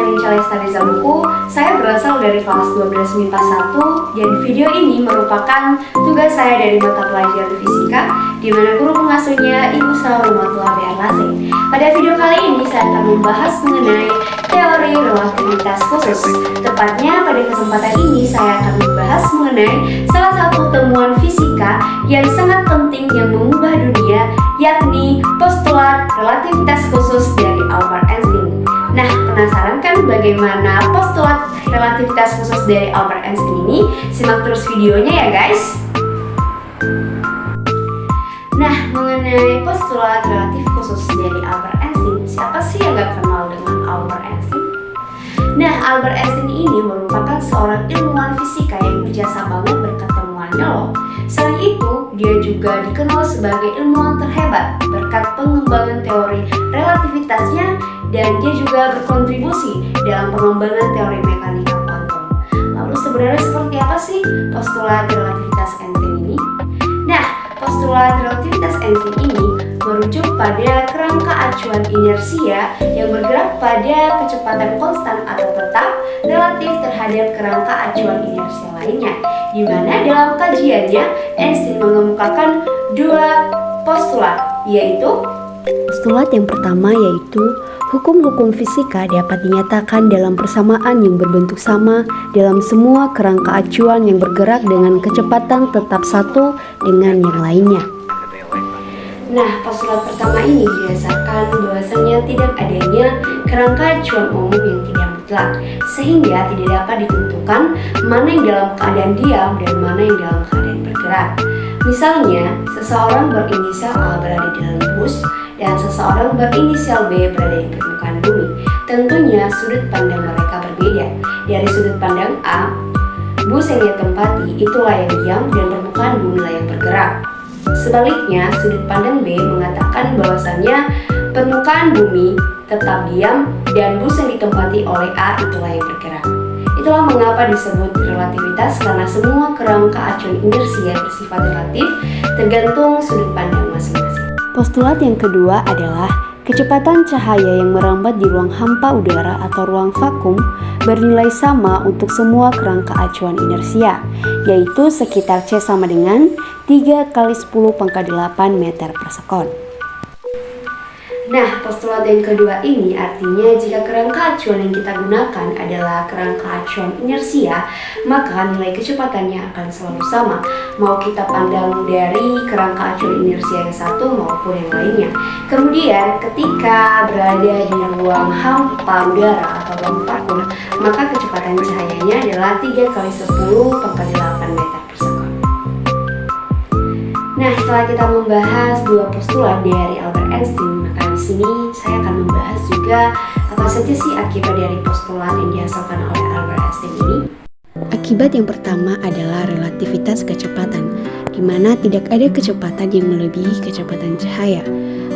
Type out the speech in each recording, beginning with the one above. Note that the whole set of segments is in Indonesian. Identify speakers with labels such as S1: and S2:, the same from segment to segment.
S1: Ninca Lestari Zabuku. Saya berasal dari kelas 12 MIPA 1 dan video ini merupakan tugas saya dari mata pelajaran fisika di mana guru pengasuhnya Ibu Saromatullah Berlase. Pada video kali ini saya akan membahas mengenai teori relativitas khusus. Tepatnya pada kesempatan ini saya akan membahas mengenai salah satu temuan fisika yang sangat penting yang mengubah dunia, yakni postulat relativitas khusus dari Albert Einstein. Nah, penasaran kan bagaimana postulat relativitas khusus dari Albert Einstein ini? Simak terus videonya ya guys. Nah, mengenai postulat relatif khusus dari Albert Einstein, siapa sih yang gak kenal dengan Albert Einstein? Nah, Albert Einstein ini merupakan seorang ilmuwan fisika yang berjasa banget berkat temuannya loh. Selain itu, dia juga dikenal sebagai ilmuwan terhebat berkat pengembangan teori relativitasnya, dan dia juga berkontribusi dalam pengembangan teori mekanika kuantum. Lalu sebenarnya seperti apa sih postulat relativitas Einstein ini? Nah, postulat relativitas Einstein ini merujuk pada kerangka acuan inersia yang bergerak pada kecepatan konstan atau tetap relatif terhadap kerangka acuan inersia lainnya, di mana dalam kajiannya Einstein mengemukakan dua postulat, yaitu postulat yang pertama yaitu hukum-hukum fisika dapat dinyatakan dalam persamaan yang berbentuk sama dalam semua kerangka acuan yang bergerak dengan kecepatan tetap satu dengan yang lainnya. Nah, postulat pertama ini didasarkan bahwasanya tidak adanya kerangka acuan umum yang tidak mutlak, sehingga tidak dapat ditentukan mana yang dalam keadaan diam dan mana yang dalam keadaan bergerak. Misalnya, seseorang berinisial A berada di dalam bus dan seseorang berinisial B berada di permukaan bumi. Tentunya sudut pandang mereka berbeda. Dari sudut pandang A, bus yang ia tempati itulah yang diam dan permukaan bumi lah yang bergerak. Sebaliknya, sudut pandang B mengatakan bahwasannya permukaan bumi tetap diam dan bus yang ditempati oleh A itulah yang bergerak. Itulah mengapa disebut relativitas, karena semua kerangka acuan inersia bersifat relatif tergantung sudut pandang masing-masing. Postulat yang kedua adalah kecepatan cahaya yang merambat di ruang hampa udara atau ruang vakum bernilai sama untuk semua kerangka acuan inersia, yaitu sekitar C sama dengan 3 kali 10⁸ meter per sekon. Nah, postulat yang kedua ini artinya jika kerangka acuan yang kita gunakan adalah kerangka acuan inersia, maka nilai kecepatannya akan selalu sama, mau kita pandang dari kerangka acuan inersia yang satu maupun yang lainnya. Kemudian, ketika berada di ruang hampa udara atau ruang vakum, maka kecepatan cahayanya adalah 3 kali 10⁸ meter per sekon. Nah, setelah kita membahas dua postulat dari Albert Einstein, maka di sini saya akan membahas juga apa saja sih akibat dari postulat yang dihasilkan oleh Albert Einstein ini. Akibat yang pertama adalah relativitas kecepatan, di mana tidak ada kecepatan yang melebihi kecepatan cahaya.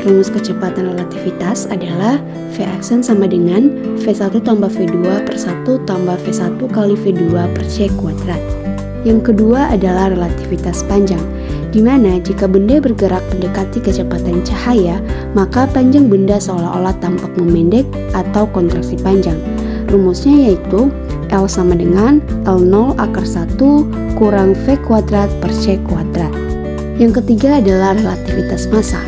S1: Rumus kecepatan relativitas adalah V aksen sama dengan V1 tambah V2 per 1 tambah V1 kali V2 per C kuadrat. Yang kedua adalah relativitas panjang, di mana jika benda bergerak mendekati kecepatan cahaya, maka panjang benda seolah-olah tampak memendek atau kontraksi panjang. Rumusnya yaitu L sama dengan L0 akar 1 kurang V kuadrat per C kuadrat. Yang ketiga adalah relativitas massa,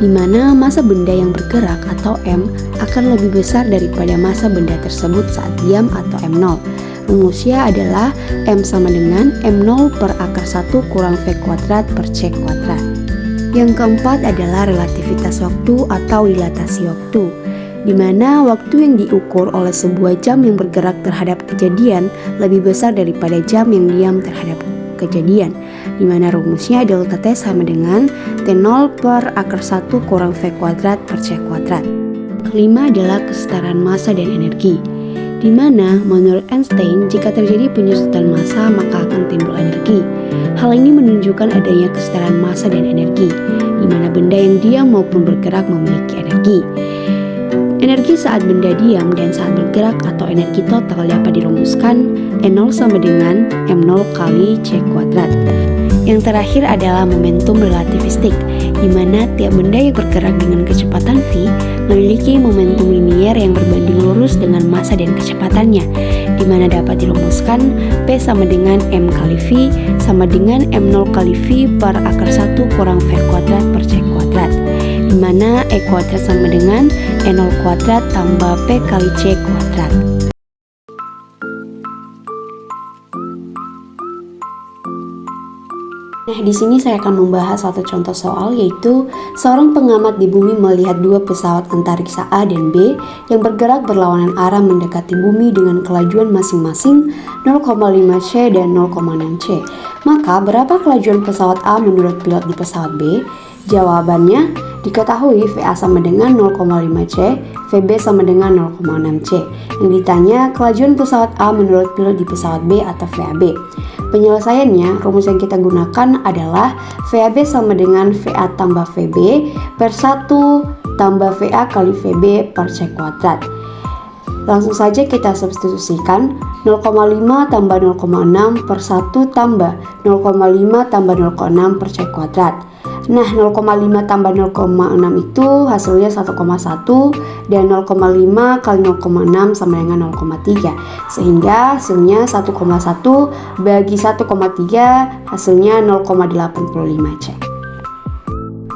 S1: di mana massa benda yang bergerak atau M akan lebih besar daripada massa benda tersebut saat diam atau M0. Rumusnya adalah M sama dengan M0 per akar 1 kurang V kuadrat per C kuadrat. Yang keempat adalah relativitas waktu atau dilatasi waktu, di mana waktu yang diukur oleh sebuah jam yang bergerak terhadap kejadian lebih besar daripada jam yang diam terhadap kejadian, di mana rumusnya delta T sama dengan T0 per akar 1 kurang V kuadrat per C kuadrat. Kelima adalah kesetaraan massa dan energi, di mana menurut Einstein jika terjadi penyusutan massa maka akan timbul energi. Hal ini menunjukkan adanya kesetaraan massa dan energi, di mana benda yang diam maupun bergerak memiliki energi. Energi saat benda diam dan saat bergerak atau energi total dapat dirumuskan E0 sama dengan M0 kali C kuadrat.
S2: Yang terakhir adalah momentum relativistik, di mana tiap benda yang bergerak dengan kecepatan v memiliki momentum linier yang berbanding lurus dengan massa dan kecepatannya, di mana dapat dirumuskan P sama dengan M kali V sama dengan M0 kali V per akar 1 kurang V kuadrat per C kuadrat, di mana E kuadrat sama dengan E0 kuadrat tambah P kali C kuadrat. Nah, di sini saya akan membahas satu contoh soal, yaitu seorang pengamat di bumi melihat dua pesawat antariksa A dan B yang bergerak berlawanan arah mendekati bumi dengan kelajuan masing-masing 0,5 C dan 0,6 C. Maka, berapa kelajuan pesawat A menurut pilot di pesawat B? Jawabannya, diketahui VA sama dengan 0,5 C, VB sama dengan 0,6 C. Yang ditanya, kelajuan pesawat A menurut pilot di pesawat B atau VAB. Penyelesaiannya, rumus yang kita gunakan adalah VAB sama dengan VA tambah VB per 1 tambah VA kali VB per C kuadrat. Langsung saja kita substitusikan 0,5 tambah 0,6 per 1 tambah 0,5 tambah 0,6 per C kuadrat. Nah, 0,5 tambah 0,6 itu hasilnya 1,1 dan 0,5 kali 0,6 sama dengan 0,3, sehingga hasilnya 1,1 bagi 1,3 hasilnya 0,85 C.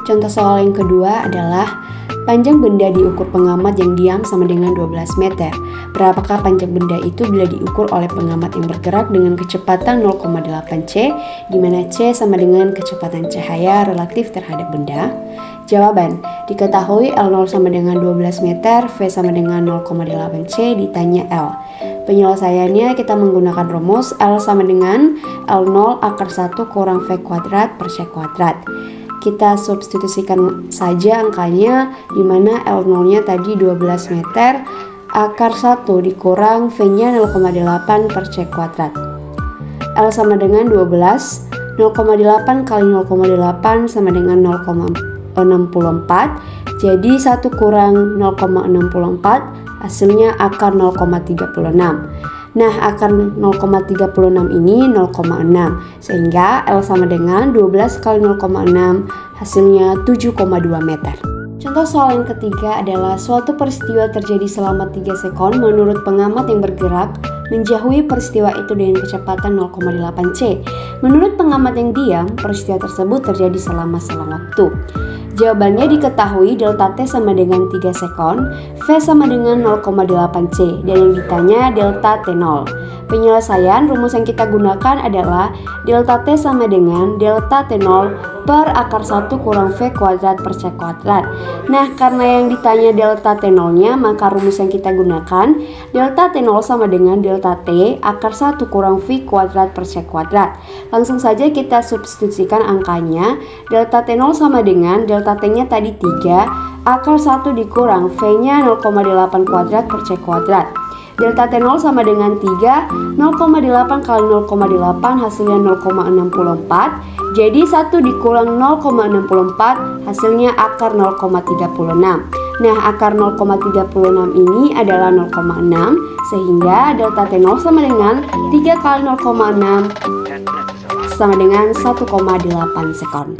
S2: Contoh soal yang kedua adalah panjang benda diukur pengamat yang diam sama dengan 12 meter. Berapakah panjang benda itu bila diukur oleh pengamat yang bergerak dengan kecepatan 0,8 C, di mana C sama dengan kecepatan cahaya relatif terhadap benda? Jawaban, diketahui L0 sama dengan 12 meter, V sama dengan 0,8 C, ditanya L. Penyelesaiannya kita menggunakan rumus L sama dengan L0 akar 1 kurang V kuadrat per C kuadrat. Kita substitusikan saja angkanya, di mana L0-nya tadi 12 meter, akar 1 dikurang V-nya 0,8 per C kuadrat. L sama dengan 12, 0,8 kali 0,8 sama dengan 0,64, jadi 1 kurang 0,64, hasilnya akar 0,36. Nah, akar 0,36 ini 0,6, sehingga L sama dengan 12 kali 0,6, hasilnya 7,2 meter. Contoh soal yang ketiga adalah suatu peristiwa terjadi selama 3 sekon menurut pengamat yang bergerak menjauhi peristiwa itu dengan kecepatan 0,8 C. Menurut pengamat yang diam, peristiwa tersebut terjadi selama selang waktu. Jawabannya diketahui delta T sama dengan 3 sekon, V sama dengan 0,8 C, dan yang ditanya delta T0. Penyelesaian rumus yang kita gunakan adalah delta T sama dengan delta T0 per akar 1 kurang V kuadrat per C kuadrat. Nah, karena yang ditanya delta T0-nya, maka rumus yang kita gunakan delta T0 sama dengan delta T akar 1 kurang V kuadrat per C kuadrat. Langsung saja kita substitusikan angkanya. Delta T0 sama dengan delta T-nya tadi 3, akar 1 dikurang V-nya 0,8 kuadrat per C kuadrat. Delta T0 sama dengan 3, 0,8 kali 0,8 hasilnya 0,64, jadi 1 dikurang 0,64 hasilnya akar 0,36. Nah, akar 0,36 ini adalah 0,6, sehingga delta T0 sama dengan 3 kali 0,6 sama dengan 1,8 sekon.